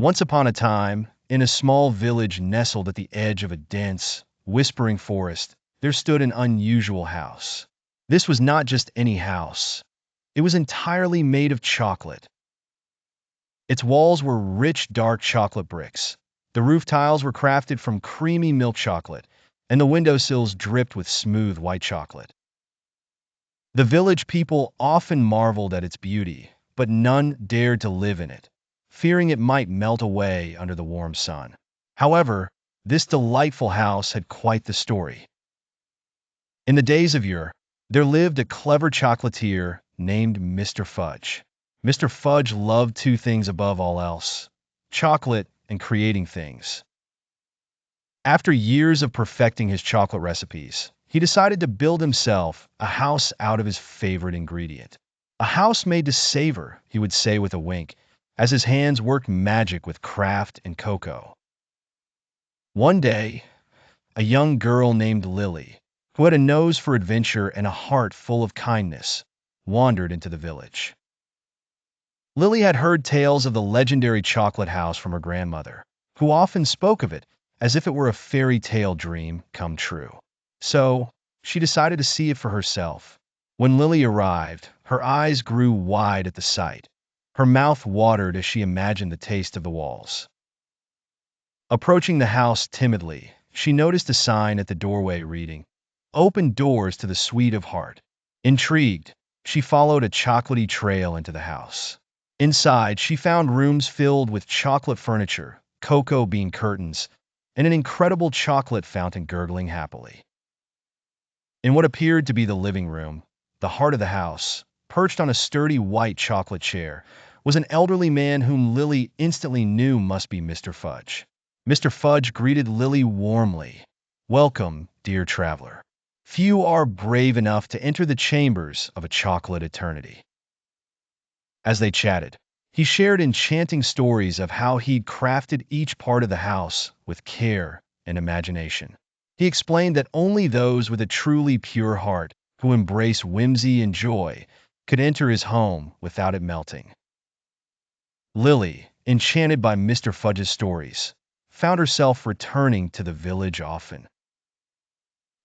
Once upon a time, in a small village nestled at the edge of a dense, whispering forest, there stood an unusual house. This was not just any house. It was entirely made of chocolate. Its walls were rich, dark chocolate bricks. The roof tiles were crafted from creamy milk chocolate, and the windowsills dripped with smooth white chocolate. The village people often marveled at its beauty, but none dared to live in it, fearing it might melt away under the warm sun. However, this delightful house had quite the story. In the days of yore, there lived a clever chocolatier named Mr. Fudge. Mr. Fudge loved two things above all else: chocolate and creating things. After years of perfecting his chocolate recipes, he decided to build himself a house out of his favorite ingredient. A house made to savor, he would say with a wink, as his hands worked magic with craft and cocoa. One day, a young girl named Lily, who had a nose for adventure and a heart full of kindness, wandered into the village. Lily had heard tales of the legendary chocolate house from her grandmother, who often spoke of it as if it were a fairy tale dream come true. So, she decided to see it for herself. When Lily arrived, her eyes grew wide at the sight. Her mouth watered as she imagined the taste of the walls. Approaching the house timidly, she noticed a sign at the doorway reading, "Open doors to the suite of heart." Intrigued, she followed a chocolatey trail into the house. Inside, she found rooms filled with chocolate furniture, cocoa bean curtains, and an incredible chocolate fountain gurgling happily. In what appeared to be the living room, the heart of the house, perched on a sturdy white chocolate chair, was an elderly man whom Lily instantly knew must be Mr. Fudge. Mr. Fudge greeted Lily warmly. "Welcome, dear traveler. Few are brave enough to enter the chambers of a chocolate eternity." As they chatted, he shared enchanting stories of how he'd crafted each part of the house with care and imagination. He explained that only those with a truly pure heart, who embrace whimsy and joy, could enter his home without it melting. Lily, enchanted by Mr. Fudge's stories, found herself returning to the village often.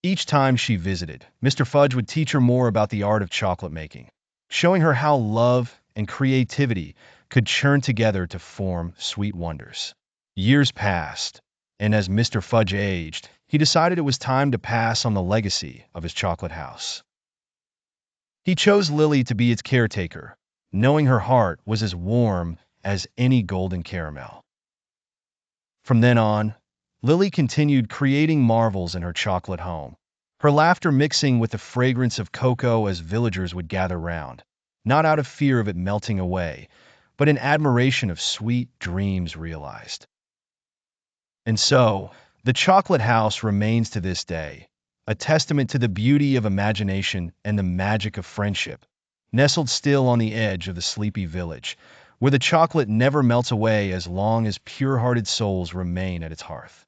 Each time she visited, Mr. Fudge would teach her more about the art of chocolate making, showing her how love and creativity could churn together to form sweet wonders. Years passed, and as Mr. Fudge aged, he decided it was time to pass on the legacy of his chocolate house. He chose Lily to be its caretaker, knowing her heart was as warm as any golden caramel. From then on, Lily continued creating marvels in her chocolate home, her laughter mixing with the fragrance of cocoa as villagers would gather round, not out of fear of it melting away, but in admiration of sweet dreams realized. And so, the chocolate house remains to this day, a testament to the beauty of imagination and the magic of friendship, nestled still on the edge of the sleepy village, where the chocolate never melts away as long as pure-hearted souls remain at its hearth.